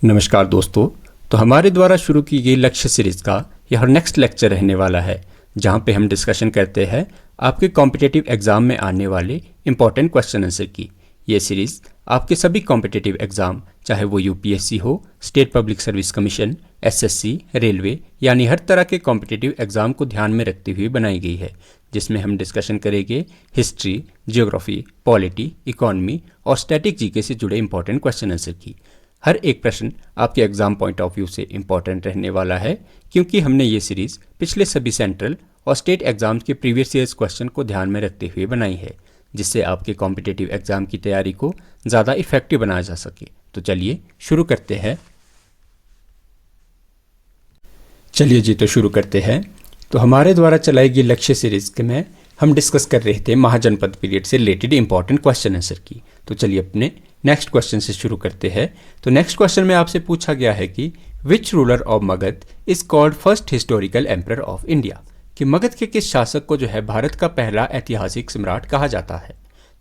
नमस्कार दोस्तों। तो हमारे द्वारा शुरू की गई लक्ष्य सीरीज़ का यह नेक्स्ट लेक्चर रहने वाला है, जहां पे हम डिस्कशन करते हैं आपके कॉम्पिटिटिव एग्ज़ाम में आने वाले इंपॉर्टेंट क्वेश्चन आंसर की। ये सीरीज़ आपके सभी कॉम्पिटिटिव एग्ज़ाम, चाहे वो यूपीएससी हो, state public service commission, SSC, railway, यानी हर तरह के कॉम्पिटिटिव एग्ज़ाम को ध्यान में रखते हुए बनाई गई है, जिसमें हम डिस्कशन करेंगे हिस्ट्री, जियोग्राफी, पॉलिटी, इकोनॉमी और स्टैटिक जीके से जुड़े इंपॉर्टेंट क्वेश्चन आंसर की। हर एक प्रश्न आपके एग्जाम पॉइंट ऑफ व्यू से इम्पॉर्टेंट रहने वाला है, क्योंकि हमने ये सीरीज़ पिछले सभी सेंट्रल और स्टेट एग्जाम्स के प्रीवियस ईयर्स क्वेश्चन को ध्यान में रखते हुए बनाई है, जिससे आपके कॉम्पिटिटिव एग्जाम की तैयारी को ज़्यादा इफेक्टिव बनाया जा सके। तो चलिए शुरू करते हैं। शुरू करते हैं। तो हमारे द्वारा चलाई गई लक्ष्य सीरीज़ के में हम डिस्कस कर रहे थे महाजनपद पीरियड से रिलेटेड इंपॉर्टेंट क्वेश्चन आंसर की। तो चलिए अपने नेक्स्ट क्वेश्चन से शुरू करते हैं। तो नेक्स्ट क्वेश्चन में आपसे पूछा गया है कि विच ruler of Magadh is called first historical emperor of India, कि मगध के किस शासक को जो है भारत का पहला ऐतिहासिक सम्राट कहा जाता है।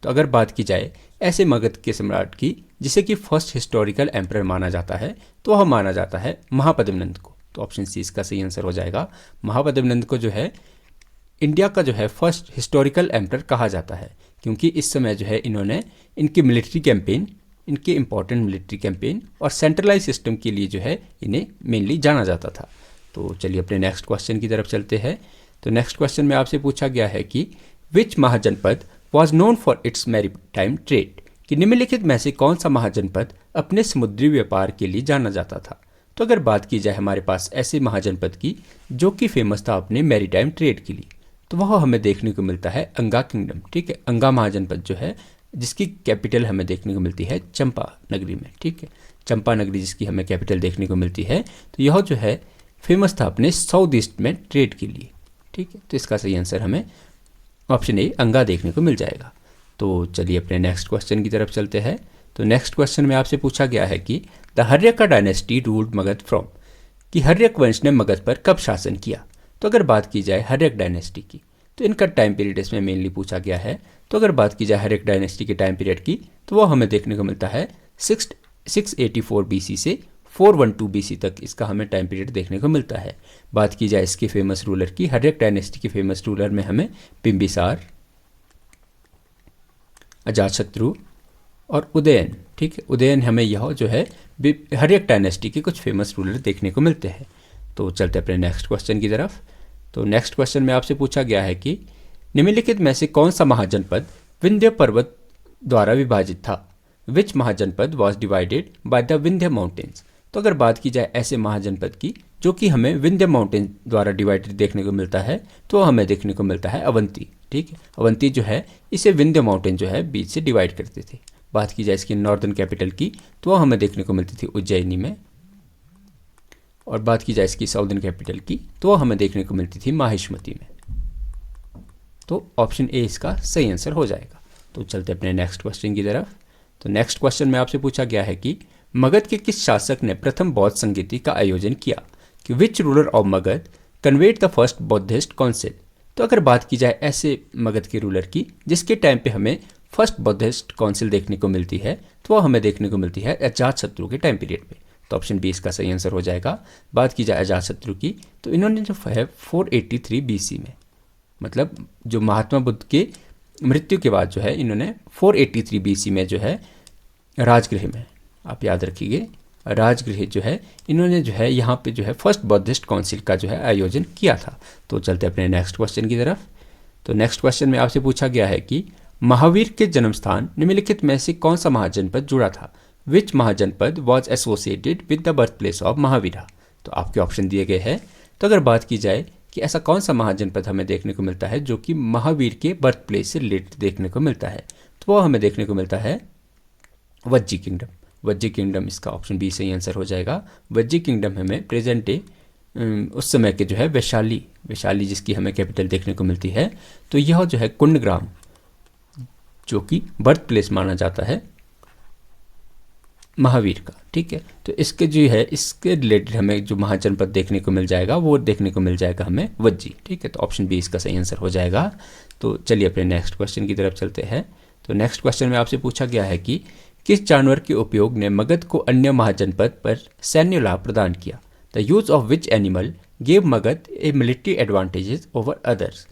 तो अगर बात की जाए ऐसे मगध के सम्राट की जिसे कि फर्स्ट हिस्टोरिकल एम्परर माना जाता है, तो वह माना जाता है महापद्मनंद को। तो ऑप्शन सी इसका सही आंसर हो जाएगा। महापद्मनंद को जो है इंडिया का जो है फर्स्ट हिस्टोरिकल एम्परर कहा जाता है, क्योंकि इस समय जो है इन्होंने इनकी मिलिट्री कैंपेन, इनके इंपॉर्टेंट मिलिट्री कैंपेन और सेंट्रलाइज सिस्टम के लिए जो है इन्हें मेनली जाना जाता था। तो चलिए अपने नेक्स्ट क्वेश्चन की तरफ चलते हैं। तो नेक्स्ट क्वेश्चन में आपसे पूछा गया है कि which mahajanapada was known for its maritime trade, कि निम्नलिखित में से कौन सा महाजनपद अपने समुद्री व्यापार के लिए जाना जाता था। तो अगर बात की जाए हमारे पास ऐसे महाजनपद की जो कि फेमस था अपने मैरीटाइम ट्रेड के लिए, तो वह हमें देखने को मिलता है अंगा किंगडम। ठीक है, अंगा महाजनपद जो है जिसकी कैपिटल हमें देखने को मिलती है चंपा नगरी में। ठीक है, चंपा नगरी जिसकी हमें कैपिटल देखने को मिलती है, तो यह जो है फेमस था अपने साउथ ईस्ट में ट्रेड के लिए। ठीक है, तो इसका सही आंसर हमें ऑप्शन ए अंगा देखने को मिल जाएगा। तो चलिए अपने नेक्स्ट क्वेश्चन की तरफ चलते हैं। तो नेक्स्ट क्वेश्चन में आपसे पूछा गया है कि the Haryanka dynasty ruled Magadha from, कि हर्यक वंश ने मगध पर कब शासन किया। तो अगर बात की जाए हर्यक डायनेस्टी की, तो इनका टाइम पीरियड इसमें मेनली पूछा गया है। तो अगर बात की जाए हर्यक डायनेस्टी के टाइम पीरियड की, तो वो हमें देखने को मिलता है 684 BC से 412 BC तक इसका हमें टाइम पीरियड देखने को मिलता है। बात की जाए इसके फेमस रूलर की, हर्यक डायनेस्टी के फेमस रूलर में हमें बिंबिसार, अजातशत्रु और उदयन। ठीक है, उदयन हमें यह जो है हर्यक डायनेस्टी के कुछ फेमस रूलर देखने को मिलते हैं। तो चलते अपने नेक्स्ट क्वेश्चन की तरफ। तो नेक्स्ट क्वेश्चन में आपसे पूछा गया है कि निम्नलिखित में से कौन सा महाजनपद विंध्य पर्वत द्वारा विभाजित था। Which mahajanapada was divided by the Vindhya mountains. तो अगर बात की जाए ऐसे महाजनपद की जो कि हमें विंध्य माउंटेन द्वारा डिवाइडेड देखने को मिलता है, तो हमें देखने को मिलता है अवंती। ठीक है, अवंती जो है इसे विंध्य माउंटेन जो है बीच से डिवाइड करते थे। बात की जाए इसकी नॉर्दर्न कैपिटल की, तो हमें देखने को मिलती थी उज्जैनी में, और बात की जाए इसकी साउदर्न कैपिटल की, तो हमें देखने को मिलती थी माहिष्मती में। तो ऑप्शन ए इसका सही आंसर हो जाएगा। तो चलते अपने नेक्स्ट क्वेश्चन की तरफ। तो नेक्स्ट क्वेश्चन में आपसे पूछा गया है कि मगध के किस शासक ने प्रथम बौद्ध संगीति का आयोजन किया, कि विच ruler of Magadh conveyed the first Buddhist council. तो अगर बात की जाए ऐसे मगध के रूलर की जिसके टाइम पे हमें फर्स्ट बौद्धिस्ट काउंसिल देखने को मिलती है, तो वह हमें देखने को मिलती है अजातशत्रु के टाइम पीरियड पे। तो ऑप्शन बी इसका सही आंसर हो जाएगा। बात की जाए अजातशत्रु की, तो इन्होंने जो है 483 BC में, मतलब जो महात्मा बुद्ध के मृत्यु के बाद जो है इन्होंने 483 BC में जो है राजगृह में, आप याद रखिए राजगृह जो है इन्होंने जो है यहाँ पे जो है फर्स्ट बौद्धिस्ट काउंसिल का जो है आयोजन किया था। तो चलते अपने नेक्स्ट क्वेश्चन की तरफ। तो नेक्स्ट क्वेश्चन में आपसे पूछा गया है कि महावीर के जन्म स्थान निम्नलिखित में से कौन सा महाजनपद जुड़ा था। Which mahajanapada was associated with the birth place of Mahavira. तो आपके ऑप्शन दिए गए हैं। तो अगर बात की जाए कि ऐसा कौन सा महाजनपद हमें देखने को मिलता है जो कि महावीर के बर्थ प्लेस से रिलेटेड देखने को मिलता है, तो वो हमें देखने को मिलता है वज्जी किंगडम। वज्जी किंगडम इसका ऑप्शन बी सही आंसर हो जाएगा। वज्जी किंगडम हमें प्रेजेंट डे उस समय के जो है वैशाली जिसकी हमें कैपिटल देखने को मिलती है, तो यह जो है कुंडग्राम जो कि बर्थ प्लेस माना जाता है महावीर का। ठीक है, तो इसके जो है इसके रिलेटेड हमें जो महाजनपद देखने को मिल जाएगा वो देखने को मिल जाएगा हमें वज्जी। ठीक है, तो ऑप्शन बी इसका सही आंसर हो जाएगा। तो चलिए अपने नेक्स्ट क्वेश्चन की तरफ चलते हैं। तो नेक्स्ट क्वेश्चन में आपसे पूछा गया है कि किस जानवर के उपयोग ने मगध को अन्य महाजनपद पर सैन्य लाभ प्रदान किया? The use of which animal gave Magadh A military advantages over others.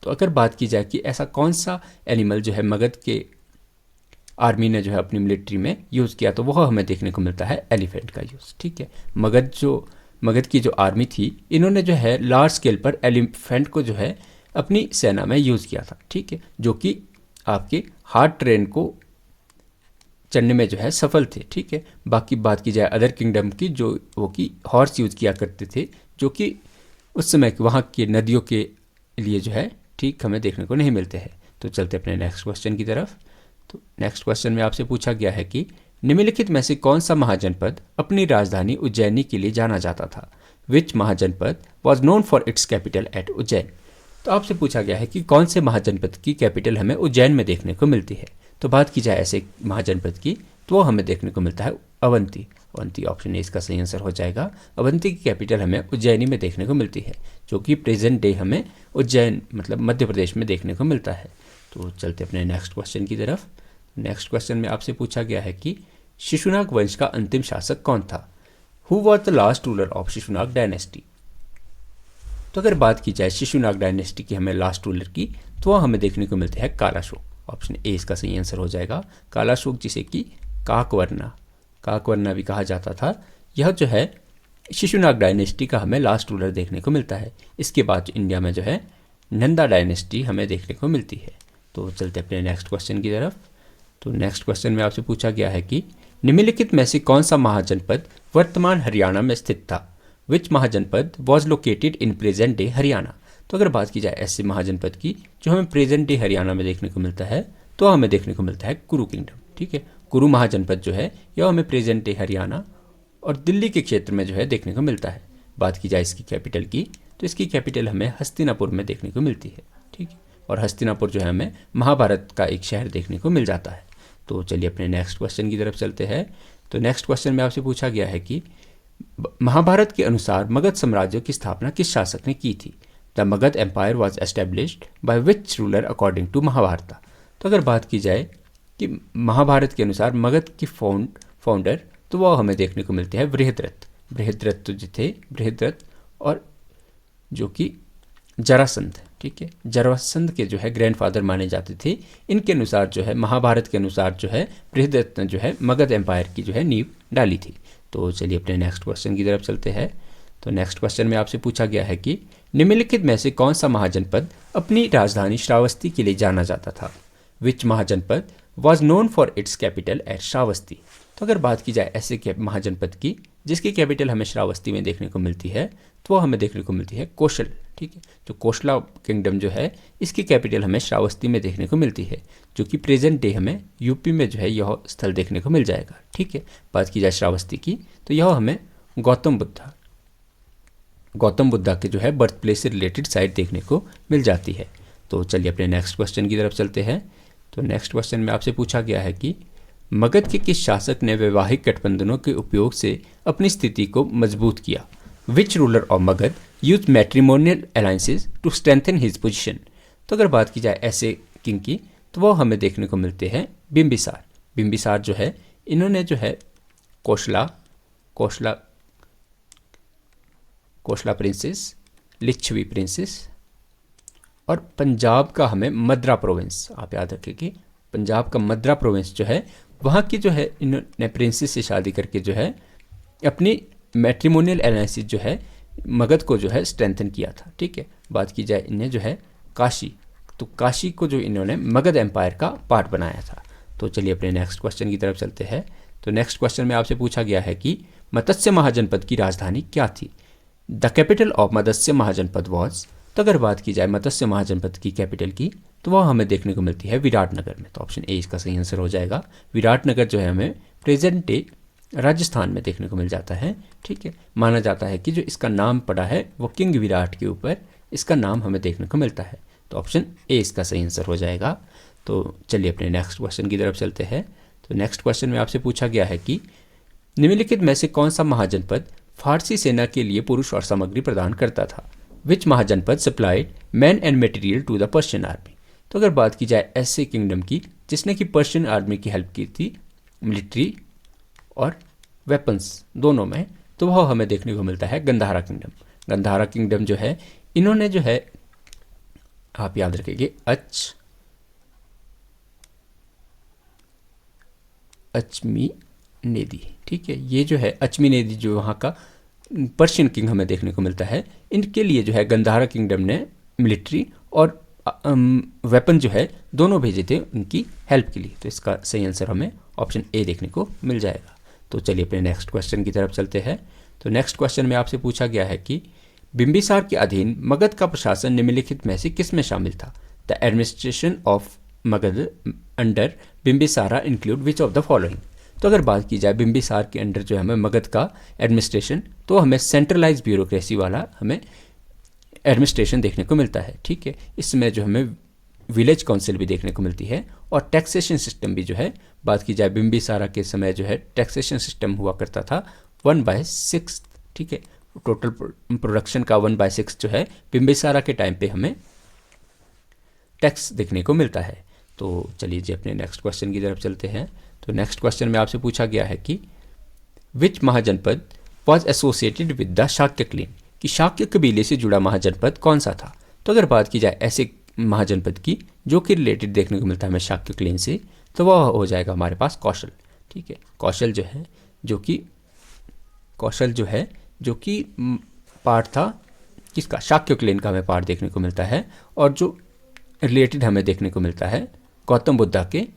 तो अगर बात की जाए कि ऐसा कौन सा एनिमल जो है मगध के आर्मी ने जो है अपनी मिलिट्री में यूज़ किया, तो वह हमें देखने को मिलता है एलिफेंट का यूज़। ठीक है, मगध की जो आर्मी थी, इन्होंने जो है लार्ज स्केल पर एलिफेंट को जो है अपनी सेना में यूज़ किया था। ठीक है, जो कि आपके हार्ड ट्रेन को चढ़ने में जो है सफल थे। ठीक है, बाकी बात की जाए अदर किंगडम की, जो वो की हॉर्स यूज़ किया करते थे, जो कि उस समय वहाँ की नदियों के लिए जो है ठीक हमें देखने को नहीं मिलते हैं। तो चलते अपने नेक्स्ट क्वेश्चन की तरफ। तो नेक्स्ट क्वेश्चन में आपसे पूछा गया है कि निम्नलिखित में से कौन सा महाजनपद अपनी राजधानी उज्जैनी के लिए जाना जाता था? Which mahajanapada was known for its capital at Ujjain. तो आपसे पूछा गया है कि कौन से महाजनपद की कैपिटल हमें उज्जैन में देखने को मिलती है। तो बात की जाए ऐसे महाजनपद की, तो वो हमें देखने को मिलता है अवंती। अवंती ऑप्शन ए इसका सही आंसर हो जाएगा। अवंती की कैपिटल हमें उज्जैनी में देखने को मिलती है, जो कि प्रेजेंट डे हमें उज्जैन मतलब मध्य प्रदेश में देखने को मिलता है। तो चलते अपने नेक्स्ट क्वेश्चन की तरफ। नेक्स्ट क्वेश्चन में आपसे पूछा गया है कि शिशुनाग वंश का अंतिम शासक कौन था? Who was the last ruler of Shishunaga dynasty. तो अगर बात की जाए शिशुनाग डायनेस्टी की हमें लास्ट रूलर की, तो वह हमें देखने को मिलते हैं कालाशोक। ऑप्शन ए इसका सही आंसर हो जाएगा। कालाशोक, जिसे कि काकवर्णा भी कहा जाता था, यह जो है शिशुनाग डायनेस्टी का हमें लास्ट रूलर देखने को मिलता है। इसके बाद इंडिया में जो है नंदा डायनेस्टी हमें देखने को मिलती है। तो चलते अपने नेक्स्ट क्वेश्चन की तरफ। तो नेक्स्ट क्वेश्चन में आपसे पूछा गया है कि निम्नलिखित में से कौन सा महाजनपद वर्तमान हरियाणा में स्थित था? Which mahajanapada was located in present day Haryana. तो अगर बात की जाए ऐसे महाजनपद की जो हमें प्रेजेंट डे हरियाणा में देखने को मिलता है, तो हमें देखने को मिलता है कुरु किंगडम। ठीक है, कुरु महाजनपद जो है यह हमें प्रेजेंट डे हरियाणा और दिल्ली के क्षेत्र में जो है देखने को मिलता है। बात की जाए इसकी कैपिटल की, तो इसकी कैपिटल हमें हस्तिनापुर में देखने को मिलती है। ठीक है, और हस्तिनापुर जो है हमें महाभारत का एक शहर देखने को मिल जाता है। तो चलिए अपने नेक्स्ट क्वेश्चन की तरफ चलते हैं। तो नेक्स्ट क्वेश्चन में आपसे पूछा गया है कि महाभारत के अनुसार मगध साम्राज्य की स्थापना किस शासक ने की थी? The Magadh empire was established by which ruler according to Mahabharata. तो अगर बात की जाए कि महाभारत के अनुसार मगध की फाउंडर, तो वह हमें देखने को मिलते हैं बृहद्रथ जो थे, बृहद्रथ और जो कि जरासंध। ठीक है, जरासंध के जो है ग्रैंडफादर माने जाते थे। इनके अनुसार जो है महाभारत के अनुसार जो है बृहद्रथ ने जो है मगध एम्पायर की जो है नींव डाली थी। तो चलिए अपने नेक्स्ट क्वेश्चन की तरफ चलते हैं। तो नेक्स्ट क्वेश्चन में आपसे पूछा गया है कि निम्नलिखित में से कौन सा महाजनपद अपनी राजधानी श्रावस्ती के लिए जाना जाता था? Which mahajanapada was known for its capital at Shravasti. तो अगर बात की जाए ऐसे महाजनपद की जिसकी कैपिटल हमें श्रावस्ती में देखने को मिलती है, तो वो हमें देखने को मिलती है कौशल। ठीक है, जो कोशला किंगडम जो है इसकी कैपिटल हमें श्रावस्ती में देखने को मिलती है, जो कि प्रेजेंट डे हमें यूपी में जो है यह स्थल देखने को मिल जाएगा। ठीक है, बात की जाए श्रावस्ती की, तो यह हमें गौतम बुद्धा के जो है बर्थ प्लेस से रिलेटेड साइट देखने को मिल जाती है। तो चलिए अपने नेक्स्ट क्वेश्चन की तरफ चलते हैं। तो नेक्स्ट क्वेश्चन में आपसे पूछा गया है कि मगध के किस शासक ने वैवाहिक गठबंधनों के उपयोग से अपनी स्थिति को मजबूत किया? Which ruler of Magadh used matrimonial alliances to strengthen his position. तो अगर बात की जाए ऐसे किंग की, तो वो हमें देखने को मिलते हैं बिंबिसार जो है इन्होंने जो है कोशला प्रिंसेस, लिच्छवी प्रिंसेस और पंजाब का हमें मद्रा प्रोविंस, आप याद रखें कि पंजाब का मद्रा प्रोविंस जो है वहाँ की जो है इन्होंने प्रिंसेस से शादी करके जो है अपनी मैट्रिमोनियल अलायंसेज जो है मगध को जो है स्ट्रेंथन किया था। ठीक है, बात की जाए इन्हें जो है काशी, तो काशी को जो इन्होंने मगध एम्पायर का पार्ट बनाया था। तो चलिए अपने नेक्स्ट क्वेश्चन की तरफ चलते हैं। तो नेक्स्ट क्वेश्चन में आपसे पूछा गया है कि मत्स्य महाजनपद की राजधानी क्या थी? The capital of Matsya mahajanapada was. तो अगर बात की जाए मत्स्य महाजनपद की कैपिटल की, तो वह हमें देखने को मिलती है विराटनगर में। तो ऑप्शन ए इसका सही आंसर हो जाएगा। विराटनगर जो है हमें प्रेजेंट डे राजस्थान में देखने को मिल जाता है। ठीक है, माना जाता है कि जो इसका नाम पड़ा है वो किंग विराट के ऊपर इसका नाम हमें देखने को मिलता है। तो ऑप्शन ए इसका सही आंसर हो जाएगा। तो चलिए अपने नेक्स्ट क्वेश्चन की तरफ चलते हैं। तो नेक्स्ट क्वेश्चन में आपसे पूछा गया है कि निम्नलिखित में से कौन सा महाजनपद फारसी सेना के लिए पुरुष और सामग्री प्रदान करता था? Which mahajanapada supplied man and material to the Persian army. तो अगर बात की जाए ऐसे किंगडम की जिसने कि पर्शियन आर्मी की हेल्प की थी, मिलिट्री और वेपन्स दोनों में, तो वह हमें देखने को मिलता है गंधारा किंगडम। गंधारा किंगडम जो है, इन्होंने जो है, आप याद रखिए, अचमीनेदी, ठीक है, ये जो है अचमीनेदी जो वहाँ का पर्शियन किंग हमें देखने को मिलता है, इनके लिए जो है गंधारा किंगडम ने मिलिट्री और वेपन जो है दोनों भेजे थे उनकी हेल्प के लिए। तो इसका सही आंसर हमें ऑप्शन ए देखने को मिल जाएगा। तो चलिए अपने नेक्स्ट क्वेश्चन की तरफ चलते हैं। तो नेक्स्ट क्वेश्चन में आपसे पूछा गया है कि बिंबिसार के अधीन मगध का प्रशासन निम्नलिखित में से किस में शामिल था? The administration of Magadha under Bimbisara include which of the following? तो अगर बात की जाए बिंबिसार के अंडर जो है हमें मगध का एडमिनिस्ट्रेशन, तो हमें सेंट्रलाइज ब्यूरोक्रेसी वाला हमें एडमिनिस्ट्रेशन देखने को मिलता है, ठीक है। इसमें जो हमें विलेज काउंसिल भी देखने को मिलती है और टैक्सेशन सिस्टम भी जो है, बात की जाए बिंबिसारा के समय जो है टैक्सेशन सिस्टम हुआ करता था 1/6, ठीक है। टोटल प्रोडक्शन का 1/6 जो है बिंबिसारा के टाइम पे हमें टैक्स देखने को मिलता है। तो चलिए जी अपने नेक्स्ट क्वेश्चन की तरफ चलते हैं। तो नेक्स्ट क्वेश्चन में आपसे पूछा गया है कि which mahajanapada was associated with the Shakya clan? कि शाक्य कबीले से जुड़ा महाजनपद कौन सा था? तो अगर बात की जाए ऐसे महाजनपद की जो कि रिलेटेड देखने को मिलता है हमें शाक्य क्लेन से, तो वह हो जाएगा हमारे पास कौशल, ठीक है। कौशल जो है जो कि पार्ट था किसका? शाक्य क्लेन का हमें पार्ट देखने को मिलता है, और जो रिलेटेड हमें देखने को मिलता है गौतम बुद्धा के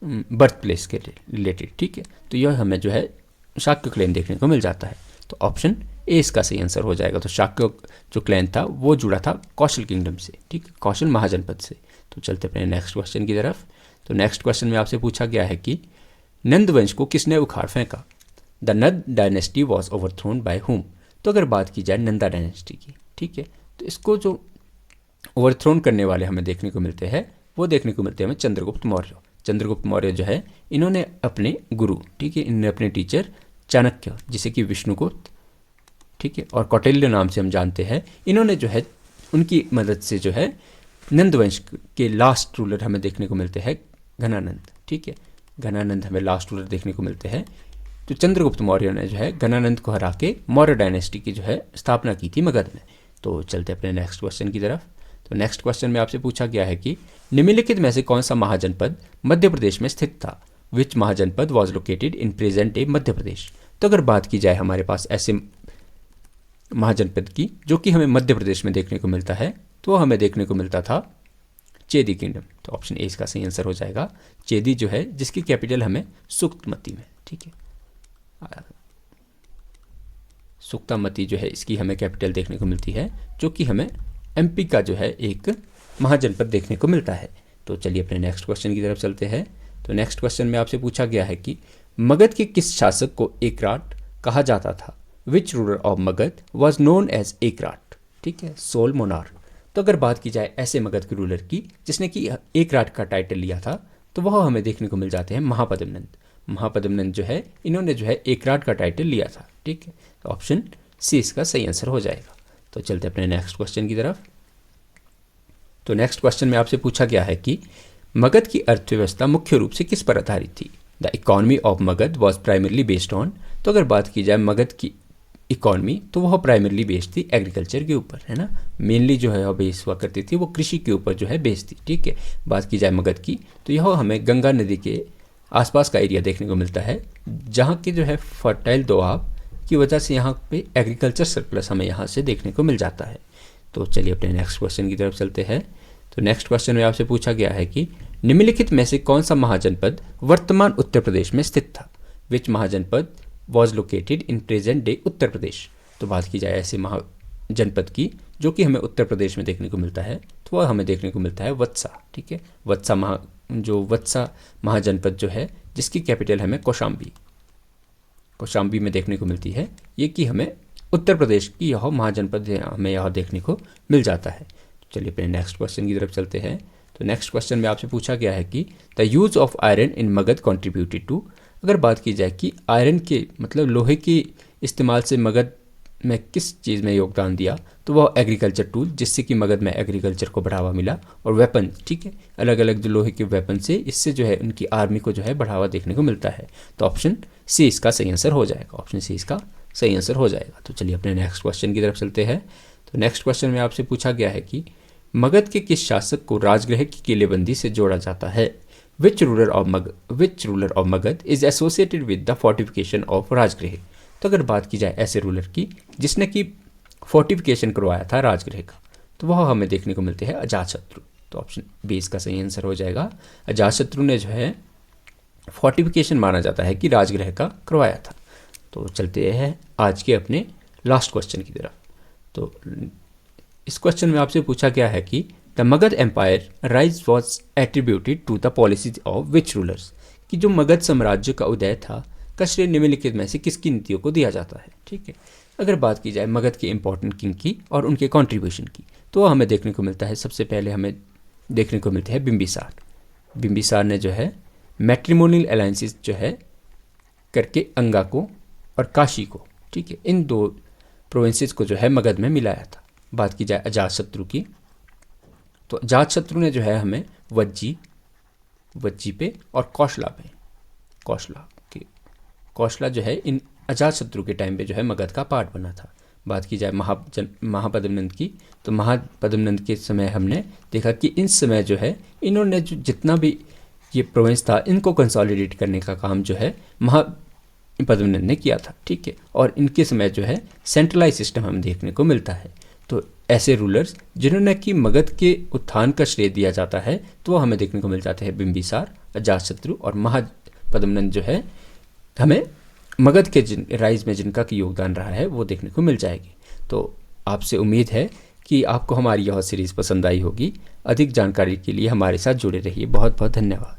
बर्थ प्लेस के रिलेटेड, ठीक है। तो यह हमें जो है शाक्य क्लेन देखने को मिल जाता है। तो ऑप्शन ए इसका सही आंसर हो जाएगा। तो शाक्य जो क्लैन था वो जुड़ा था कौशल किंगडम से, ठीक है, कौशल महाजनपद से। तो चलते अपने नेक्स्ट क्वेश्चन की तरफ। तो नेक्स्ट क्वेश्चन में आपसे पूछा गया है कि नंद वंश को किसने उखाड़ फेंका? The Nand dynasty was overthrown by whom? तो अगर बात की जाए नंदा डायनेस्टी की, ठीक है, तो इसको जो ओवरथ्रोन करने वाले हमें देखने को मिलते हैं वो देखने को मिलते हैं हमें चंद्रगुप्त मौर्य। चंद्रगुप्त मौर्य जो है इन्होंने अपने गुरु, ठीक है, इन्होंने अपने टीचर चाणक्य, जिसे कि विष्णुगुप्त, ठीक है, और कौटिल्य नाम से हम जानते हैं, इन्होंने जो है उनकी मदद से जो है नंद वंश के लास्ट रूलर हमें देखने को मिलते हैं घनानंद, ठीक है, घनानंद हमें लास्ट रूलर देखने को मिलते हैं। तो चंद्रगुप्त मौर्य ने जो है घनानंद को हरा के मौर्य डायनेस्टी की जो है स्थापना की थी मगध में। तो चलते अपने नेक्स्ट क्वेश्चन की तरफ। तो नेक्स्ट क्वेश्चन में आपसे पूछा गया है कि निम्नलिखित में से कौन सा महाजनपद मध्य प्रदेश में स्थित था? Which mahajanapada was located in present day Madhya Pradesh? तो अगर बात की जाए हमारे पास ऐसे महाजनपद की जो कि हमें मध्य प्रदेश में देखने को मिलता है, तो हमें देखने को मिलता था चेदी किंगडम। तो ऑप्शन ए इसका सही आंसर हो जाएगा। चेदी जो है जिसकी कैपिटल हमें सुक्तमती में, ठीक है, सुक्तामती जो है इसकी हमें कैपिटल देखने को मिलती है, जो कि हमें एमपी का जो है एक महाजनपद देखने को मिलता है। तो चलिए अपने नेक्स्ट क्वेश्चन की तरफ चलते हैं। तो नेक्स्ट क्वेश्चन में आपसे पूछा गया है कि मगध के किस शासक को एकराट कहा जाता था? Which ruler of Magadha was known as Ekarat? ठीक है, सोल मोनार्क। तो अगर बात की जाए ऐसे मगध के रूलर की जिसने कि एकराट का टाइटल लिया था, तो वह हमें देखने को मिल जाते हैं महापद्मनंद। महापद्मनंद जो है इन्होंने जो है एकराट का टाइटल लिया था, ठीक है। तो ऑप्शन सी इसका सही आंसर हो जाएगा। तो चलते अपने नेक्स्ट क्वेश्चन की तरफ। तो नेक्स्ट क्वेश्चन में आपसे पूछा गया है कि मगध की अर्थव्यवस्था मुख्य रूप से किस पर आधारित थी? The economy of Magadha was primarily based on. तो अगर बात की जाए मगध की इकोनॉमी, तो वह प्राइमरली बेस्ड थी एग्रीकल्चर के ऊपर, है ना। मेनली जो है वह बेस हुआ करती थी, वो कृषि के ऊपर जो है बेस्ड थी, ठीक है। बात की जाए मगध की, तो यह हमें गंगा नदी के आसपास का एरिया देखने को मिलता है, जहाँ की जो है फर्टाइल दोआब की वजह से यहाँ पे एग्रीकल्चर सरप्लस हमें यहाँ से देखने को मिल जाता है। तो चलिए अपने नेक्स्ट क्वेश्चन की तरफ चलते हैं। तो नेक्स्ट क्वेश्चन में आपसे पूछा गया है कि निम्नलिखित में से कौन सा महाजनपद वर्तमान उत्तर प्रदेश में स्थित था? Which mahajanapada was located in present day Uttar Pradesh? तो बात की जाए ऐसे महाजनपद की जो कि हमें उत्तर प्रदेश में देखने को मिलता है, तो वह हमें देखने को मिलता है वत्सा, ठीक है। वत्सा महाजनपद जो है जिसकी कैपिटल हमें कौशाम्बी में देखने को मिलती है, ये कि हमें उत्तर प्रदेश की यह महाजनपद हमें यह देखने को मिल जाता है। चलिए अपने नेक्स्ट क्वेश्चन की तरफ चलते हैं। तो नेक्स्ट क्वेश्चन में आपसे पूछा गया है कि the use of iron in Magadh contributed to. अगर बात की जाए कि आयरन के मतलब लोहे के इस्तेमाल से मगध में किस चीज़ में योगदान दिया, तो वह एग्रीकल्चर टूल, जिससे कि मगध में एग्रीकल्चर को बढ़ावा मिला, और वेपन, ठीक है, अलग अलग जो लोहे के वेपन से, इससे जो है उनकी आर्मी को जो है बढ़ावा देखने को मिलता है। तो ऑप्शन सी इसका सही आंसर हो जाएगा, ऑप्शन सी इसका सही आंसर हो जाएगा। तो चलिए अपने नेक्स्ट क्वेश्चन की तरफ चलते हैं। तो नेक्स्ट क्वेश्चन में आपसे पूछा गया है कि मगध के किस शासक को राजगृह की किलेबंदी से जोड़ा जाता है? Which ruler of Magadh is associated with the fortification of Rajgriha? तो अगर बात की जाए ऐसे रूलर की जिसने कि फोर्टिफिकेशन करवाया था राजगृह का, तो वह हमें देखने को मिलते हैं अजातशत्रु। तो ऑप्शन बी इसका सही आंसर हो जाएगा। अजातशत्रु ने जो है फोर्टिफिकेशन माना जाता है कि राजगृह का करवाया था। तो चलते हैं आज के अपने लास्ट क्वेश्चन की तरफ। तो इस क्वेश्चन में आपसे पूछा गया है कि the Magadh empire rise was attributed to the policies of which rulers? कि जो मगध साम्राज्य का उदय था का श्रेय निम्नलिखित में से किसकी नीतियों को दिया जाता है? ठीक है, अगर बात की जाए मगध के इंपॉर्टेंट किंग की और उनके कंट्रीब्यूशन की, तो हमें देखने को मिलता है, सबसे पहले हमें देखने को मिलते हैं बिंबिसार। बिंबिसार ने जो है मैट्रिमोनियल अलायंसेस जो है करके अंगा को और काशी को, ठीक है, इन दो प्रोविंसेस को जो है मगध में मिलाया था। बात की जाए अजातशत्रु की, तो अजातशत्रु ने जो है हमें वज्जी पे और कौशला जो है इन अजातशत्रु के टाइम पे जो है मगध का पार्ट बना था। बात की जाए महापद्मनंद की, तो महापद्मनंद के समय हमने देखा कि इन समय जो है इन्होंने जो जितना भी ये प्रोविंस था इनको कंसोलिडेट करने का काम जो है महापद्मनंद ने किया था, ठीक है, और इनके समय जो है सेंट्रलाइज सिस्टम हमें देखने को मिलता है। तो ऐसे रूलर्स जिन्होंने कि मगध के उत्थान का श्रेय दिया जाता है, तो वो हमें देखने को मिल जाते हैं बिंबिसार, अजातशत्रु और महापद्मनंद जो है हमें मगध के राइज में जिनका की योगदान रहा है वो देखने को मिल जाएगी। तो आपसे उम्मीद है कि आपको हमारी यह सीरीज़ पसंद आई होगी। अधिक जानकारी के लिए हमारे साथ जुड़े रहिए। बहुत बहुत धन्यवाद।